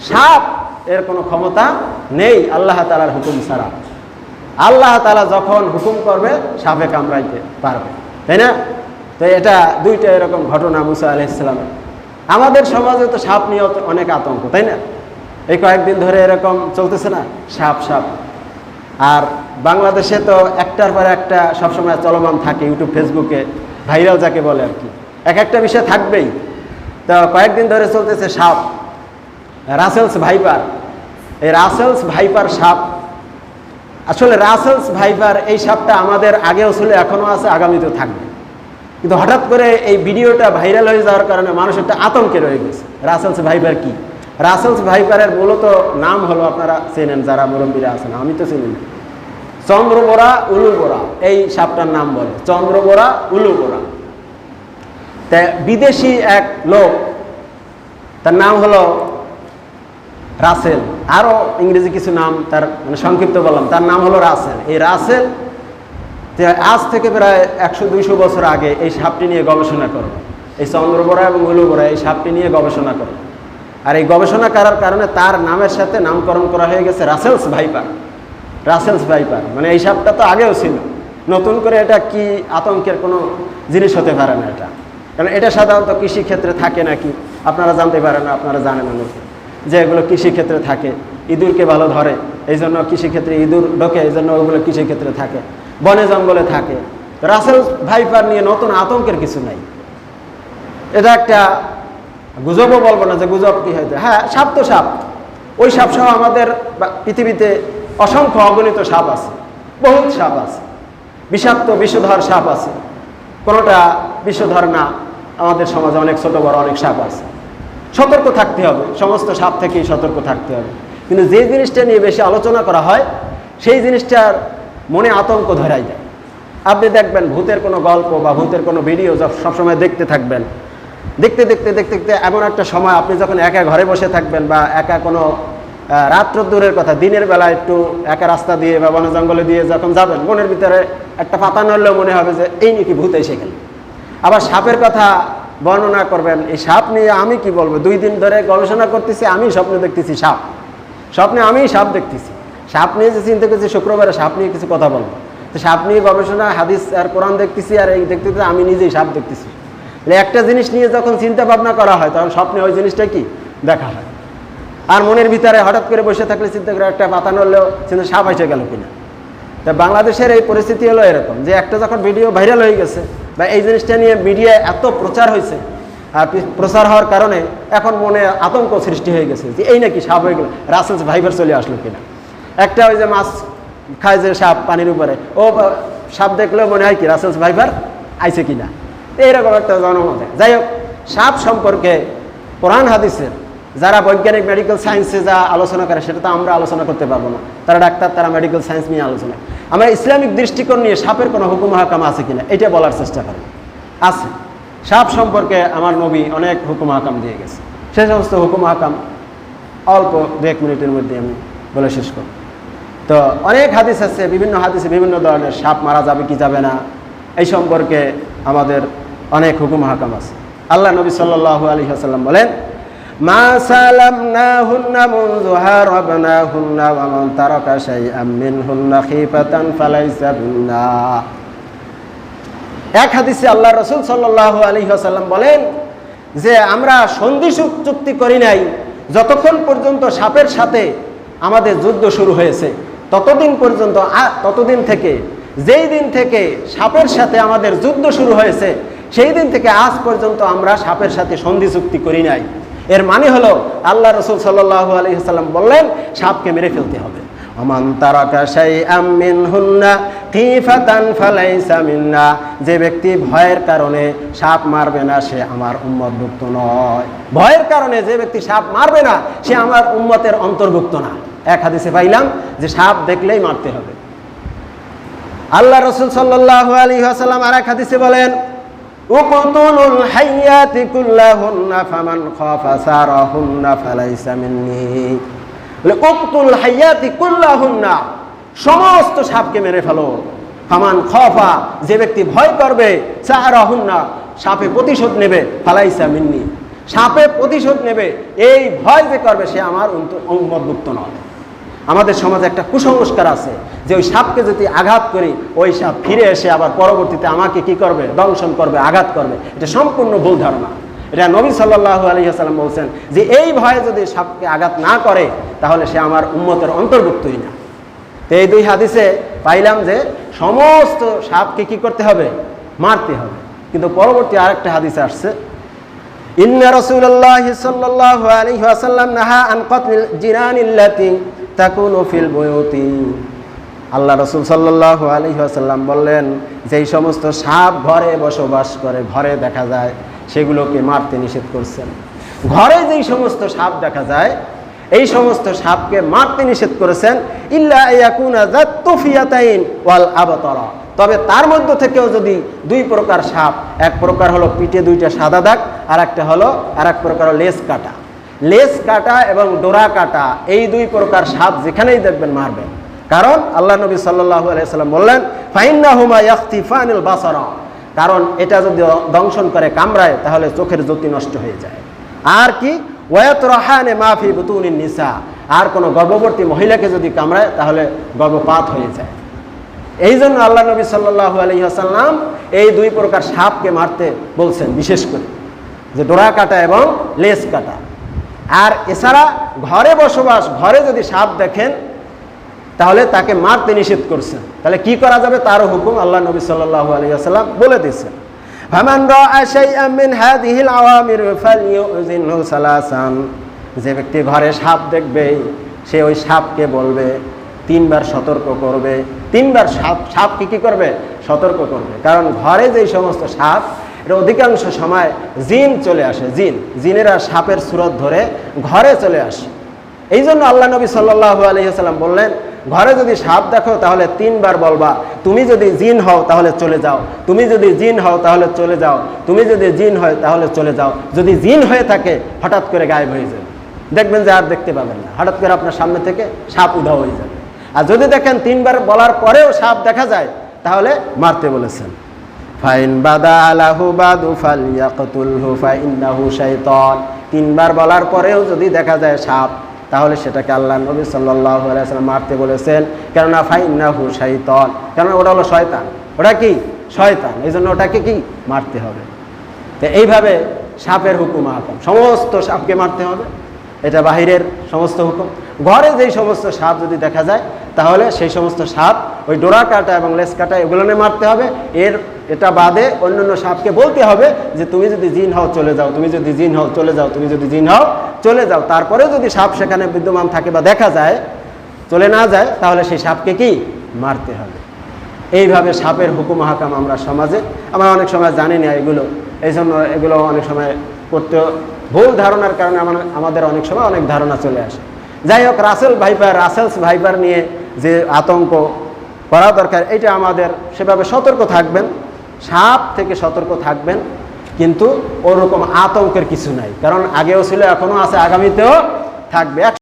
সাপ এর কোনো ক্ষমতা নেই আল্লাহ তাআলার হুকুম ছাড়া। আল্লাহ তাআলা যখন হুকুম করবে সাপে কামড়াইতে পারবে, তাই না? তো এটা দুইটা এরকম ঘটনা মুসা আলাইহিস সালামের। আমাদের সমাজে তো সাপ নিয়ে অনেক আতঙ্ক, তাই না? এই কয়েকদিন ধরে এরকম চলতেছে না, সাপ সাপ। আর বাংলাদেশে তো একটার পর একটা সবসময় চলমান থাকে, ইউটিউব ফেসবুকে ভাইরাল যাকে বলে আর কি, এক একটা বিষয় থাকবেই। তো কয়েকদিন ধরে চলতেছে সাপ, রাসেলস ভাইপার। এই রাসেলস ভাইপার সাপ, আসলে রাসেলস ভাইপার এই সাপটা আমাদের আগেও ছিল, এখনও আছে, আগামীতেও থাকবে। কিন্তু হঠাৎ করে এই ভিডিওটা ভাইরাল হয়ে যাওয়ার কারণে মানুষ একটা আতঙ্কে রয়ে গেছে। রাসেলস ভাইপার কি? রাসেলস ভাইপারের মূলত নাম হলো, আপনারা চেনেন যারা মুরব্বীরা আছেন, আমি তো চিনি না, চন্দ্রবোরা উলুবোরা, এই সাপটার নাম বলে চন্দ্রবোরা উলুবোরা। তা বিদেশি এক লোক, তার নাম হলো রাসেল, আরও ইংরেজি কিছু নাম তার মানে সংক্ষিপ্ত বললাম, তার নাম হলো রাসেল। এই রাসেল আজ থেকে প্রায় 100-200 বছর আগে এই সাপটি নিয়ে গবেষণা করে, এই চন্দ্রবোরা এবং উলুবোরা এই সাপটি নিয়ে গবেষণা করে। আর এই গবেষণা করার কারণে তার নামের সাথে নামকরণ করা হয়ে গেছে রাসেলস ভাইপার। রাসেলস ভাইপার মানে এই সাপটা তো আগেও ছিল, নতুন করে এটা কি আতঙ্কের কোনো জিনিস হতে পারে না এটা, কারণ এটা সাধারণত কৃষিক্ষেত্রে থাকে নাকি আপনারা জানতে পারেন না, আপনারা জানেন না যে এগুলো কৃষিক্ষেত্রে থাকে, ইঁদুরকে ভালো ধরে, এই জন্য কৃষিক্ষেত্রে ইঁদুর ঢোকে, এই জন্য ওগুলো কৃষিক্ষেত্রে থাকে, বনে জঙ্গলে থাকে। রাসেল ভাইপার নিয়ে নতুন আতঙ্কের কিছু নাই, এটা একটা গুজবও বলবো না যে গুজব কি হয়তো, হ্যাঁ সাপ তো সাপ, ওই সাপ সহ আমাদের পৃথিবীতে অসংখ্য অগণিত সাপ আছে, বহুত সাপ আছে, বিষাক্ত বিষধর সাপ আছে, কোনোটা বিষধর না। আমাদের সমাজে অনেক ছোট বড় অনেক সাপ আছে, সতর্ক থাকতে হবে, সমস্ত সাপ থেকেই সতর্ক থাকতে হবে। কিন্তু যে জিনিসটা নিয়ে বেশি আলোচনা করা হয় সেই জিনিসটার মনে আতঙ্ক ধরাই যায়। আপনি দেখবেন ভূতের কোনো গল্প বা ভূতের কোনো ভিডিও সবসময় দেখতে থাকবেন, দেখতে দেখতে দেখতে দেখতে এমন একটা সময় আপনি যখন একা ঘরে বসে থাকবেন বা একা কোনো রাত্র দূরের কথা, দিনের বেলা একটু একা রাস্তা দিয়ে বা বন জঙ্গলে দিয়ে যখন যাবেন, মনের ভিতরে একটা পাতা নড়লেও মনে হবে যে এই নাকি ভূত এসে গেল। আবার সাপের কথা বর্ণনা করবেন, এই সাপ নিয়ে আমি কি বলবো, 2 দিন ধরে গবেষণা করতেছি, আমি স্বপ্নে দেখতেছি সাপ, স্বপ্নে আমি সাপ দেখতেছি। সাপ নিয়ে যে চিন্তা করছি শুক্রবারে সাপ নিয়ে কিছু কথা বলবো, তো সাপ নিয়ে গবেষণা হাদিস আর কোরআন দেখতেছি, আর এই দেখতে দেখতে আমি নিজেই সাপ দেখতেছি। একটা জিনিস নিয়ে যখন চিন্তা ভাবনা করা হয় তখন স্বপ্নে ওই জিনিসটা কি দেখা হয়, আর মনের ভিতরে হঠাৎ করে বসে থাকলে চিন্তা করে একটা পাতা নড়লেও চিন্তা সাপ এসে গেল কিনা। তা বাংলাদেশের এই পরিস্থিতি হলো এরকম যে একটা যখন ভিডিও ভাইরাল হয়ে গেছে বা এই জিনিসটা নিয়ে মিডিয়ায় এত প্রচার হয়েছে, আর প্রচার হওয়ার কারণে এখন মনে আতঙ্ক সৃষ্টি হয়ে গেছে যে এই নাকি সাপ হয়ে গেল, রাসেলস ভাইপার চলে আসলো কিনা। একটা ওই যে মাছ খায় যে সাপ পানির উপরে, ও সাপ দেখলেও মনে হয় কি রাসেলস ভাইপার আইছে কিনা, এইরকম একটা জনমত। যাই হোক, সাপ সম্পর্কে কোরআন হাদিসের যারা বৈজ্ঞানিক মেডিকেল সায়েন্সে যা আলোচনা করে সেটা তো আমরা আলোচনা করতে পারবো না, তারা ডাক্তার, তারা মেডিকেল সায়েন্স নিয়ে আলোচনা। আমরা ইসলামিক দৃষ্টিকোণ নিয়ে সাপের কোনো হুকুম হাকাম আছে কিনা এটা বলার চেষ্টা করি। আছে, সাপ সম্পর্কে আমার নবী অনেক হুকুম হাকাম দিয়ে গেছে, সে সমস্ত হুকুম হাকাম অল্প 1 মিনিটের মধ্যে আমি বলে শেষ করব। তো অনেক হাদিস আছে, বিভিন্ন হাদিসে বিভিন্ন ধরনের সাপ মারা যাবে কি যাবে না এই সম্পর্কে আমাদের অনেক হুকুম হাকাম আছে। আল্লাহ নবী সাল্লাল্লাহু আলাইহি ওয়াসাল্লাম বলেন, মা সালামনাহুন্না মুনযু হারাবনাহুন্না ওয়া মান তারাকা শাইআম মিনহুন্না খিফাতান ফালাইসা বিন্না। এক হাদিসে আল্লাহ রাসূল সাল্লাল্লাহু আলাইহি ওয়াসাল্লাম বলেন যে আমরা সন্ধি চুক্তি করি নাই যতক্ষণ পর্যন্ত সাপের সাথে আমাদের যুদ্ধ শুরু হয়েছে, ততদিন পর্যন্ত, ততদিন থেকে, যেই দিন থেকে সাপের সাথে আমাদের যুদ্ধ শুরু হয়েছে সেই দিন থেকে আজ পর্যন্ত আমরা সাপের সাথে সন্ধি চুক্তি করি নাই। এর মানে হলো আল্লাহ রাসূল সাল্লাল্লাহু আলাইহি ওয়াসাল্লাম বললেন সাপকে মেরে ফেলতে হবে। আমান তারাকা শাইআম মিনহুন্না খিফাতান ফালাইসা মিন্না, যে ব্যক্তি ভয়ের কারণে সাপ মারবে না সে আমার উম্মতভুক্ত নয়। ভয়ের কারণে যে ব্যক্তি সাপ মারবে না সে আমার উম্মতের অন্তর্ভুক্ত না। এক হাদিসে পাইলাম যে সাপ দেখলেই মারতে হবে। আল্লাহ রাসূল সাল্লাল্লাহু আলাইহি ওয়াসাল্লাম আরেক হাদিসে বলেন, উকতুলুল হাইয়াতি কুল্লাহুন্না ফামান খাফা সারাহুন্না ফালাইসা মিন্নি। বলে উকতুল হাইয়াতি কুল্লাহুন্না, সমস্ত সাপকে মেরে ফেলো। ফামান খাফা, যে ব্যক্তি ভয় করবে, সারাহুন্না, সাপে প্রতিশোধ নেবে, ফালাইসা মিন্নি, সাপে প্রতিশোধ নেবে এই ভয় যে করবে সে আমার উম্মতভুক্ত নয়। আমাদের সমাজে একটা কুসংস্কার আছে যে ওই সাপকে যদি আঘাত করি ওই সাপ ফিরে এসে আবার পরবর্তীতে আমাকে কি করবে, দংশন করবে, আঘাত করবে। এটা সম্পূর্ণ ভুল ধারণা। এটা নবী সাল্লাল্লাহু আলাইহি ওয়াসাল্লাম বলছেন যে এই ভয়ে যদি সাপকে আঘাত না করে তাহলে সে আমার উম্মতের অন্তর্ভুক্তই না। তো এই দুই হাদিসে পাইলাম যে সমস্ত সাপকে কি করতে হবে, মারতে হবে। কিন্তু পরবর্তী আরেকটা হাদিসে আসছে, ইন্না রাসূলুল্লাহি সাল্লাল্লাহু আলাইহি ওয়াসাল্লাম নাহা আন কতলিল জিনানিল্লাতি তাকুনু ফিল বুয়ুতি। আল্লাহ রাসূল সাল্লাল্লাহু আলাইহি ওয়াসাল্লাম বললেন যেই সমস্ত সাপ ঘরে বসবাস করে, ঘরে দেখা যায়, সেগুলোকে মারতে নিষেধ করছেন। ঘরে যেই সমস্ত সাপ দেখা যায় এই সমস্ত সাপকে মারতে নিষেধ করেছেন। ইল্লা ইয়াকুনা যাতুফিয়াতাইন ওয়াল আবতারা, তবে তার মধ্য থেকেও যদি দুই প্রকার সাপ, এক প্রকার হলো পিঠে দুইটা সাদা দাগ, আর এক প্রকার হলো লেজ কাটা। লেজ কাটা এবং ডোরা কাটা এই দুই প্রকার সাপ যেখানেই দেখবেন মারবেন। কারণ আল্লাহ নবী সাল্লাল্লাহু আলাইহি ওয়াসাল্লাম বললেন ফাইন্নাহুমা ইয়াখতিফানিল বাসারা, কারণ এটা যদি দংশন করে, কামড়ায়, তাহলে চোখের জ্যোতি নষ্ট হয়ে যায়। আর কি ওয়ায়াতরাহানে মা ফি বুতুনিন নিসা, আর কোনো গর্ভবতী মহিলাকে যদি কামড়ায় তাহলে গর্ভপাত হয়ে যায়। এই জন্য আল্লাহ নবী সাল্লাল্লাহু আলাইহি ওয়াসাল্লাম এই দুই প্রকার সাপকে মারতে বলছেন, বিশেষ করে যে ডোরা কাটা এবং লেজ কাটা। আর এছাড়া ঘরে বসবাস, ঘরে যদি সাপ দেখেন তাহলে তাকে মারতে নিষেধ করছেন। তাহলে কি করা যাবে তারও হুকুম আল্লাহ নবী সাল্লাল্লাহু আলাইহি ওয়াসাল্লাম বলে দিয়েছেন। ফামান রাআ শাইআন মিন হাযিহিল আওয়ামির ফালইউযিনহু সালাসান, যে ব্যক্তি ঘরে সাপ দেখবে সে ওই সাপকে বলবে, তিনবার সতর্ক করবে। তিনবার সাপকে কি করবে, সতর্ক করবে। কারণ ঘরে যেই সমস্ত সাপ, এটা অধিকাংশ সময় জিন চলে আসে, জিনেরা সাপের সুরত ধরে ঘরে চলে আসে। এই জন্য আল্লাহ নবী সাল্লাল্লাহু আলাইহি ওয়াসাল্লাম বললেন ঘরে যদি সাপ দেখো তাহলে তিনবার বলবা, তুমি যদি জিন হও তাহলে চলে যাও, তুমি যদি জিন হও তাহলে চলে যাও, তুমি যদি জিন হয় তাহলে চলে যাও। যদি জিন হয়ে থাকে হঠাৎ করে গায়েব হয়ে যাবে, দেখবেন যে আর দেখতে পাবেন না, হঠাৎ করে আপনার সামনে থেকে সাপ উধাও হয়ে যাবে। আর যদি দেখেন তিনবার বলার পরেও সাপ দেখা যায় তাহলে মারতে বলেছেন। ফাইন বাদা আলাহু বাদু ফালইয়াকতুলহু ফাইন্নাহু শাইতান, তিনবার বলার পরেও যদি দেখা যায় সাপ তাহলে সেটাকে আল্লাহ নবী সাল্লাল্লাহু আলাইহি ওয়াসাল্লাম মারতে বলেছেন। কেননা ফাইন্নাহু শাইতান, কেননা ওটা হলো শয়তান। ওটা কি শয়তান, এই জন্য ওটাকে কি মারতে হবে। তো এইভাবে সাপের হুকুম আহকাম, সমস্ত সাপকে মারতে হবে, এটা বাহিরের সমস্ত হুকুম। ঘরে যেই সমস্ত সাপ যদি দেখা যায় তাহলে সেই সমস্ত সাপ ওই ডোরা কাটা এবং লেজ কাটা এগুলো নিয়ে মারতে হবে। এটা বাদে অন্যান্য সাপকে বলতে হবে যে তুমি যদি জিন হও চলে যাও, তুমি যদি জিন হও চলে যাও, তুমি যদি জিন হও চলে যাও। তারপরে যদি সাপ সেখানে বিদ্যমান থাকে বা দেখা যায়, চলে না যায়, তাহলে সেই সাপকে কি মারতে হবে। এইভাবে সাপের হুকুম হাকাম আমরা সমাজে, আমরা অনেক সময় জানি না এগুলো, এই জন্য এগুলো অনেক সময় করতে ভুল ধারণার কারণে আমাদের অনেক সময় অনেক ধারণা চলে আসে। যাই হোক, রাসেলস ভাইপার নিয়ে যে আতঙ্ক করা দরকার, এটা আমাদের সেভাবে সতর্ক থাকবেন, সাপ থেকে সতর্ক থাকবেন, কিন্তু ওরকম আতঙ্কের কিছু নাই। কারণ আগেও ছিল, এখনও আছে, আগামীতেও থাকবে।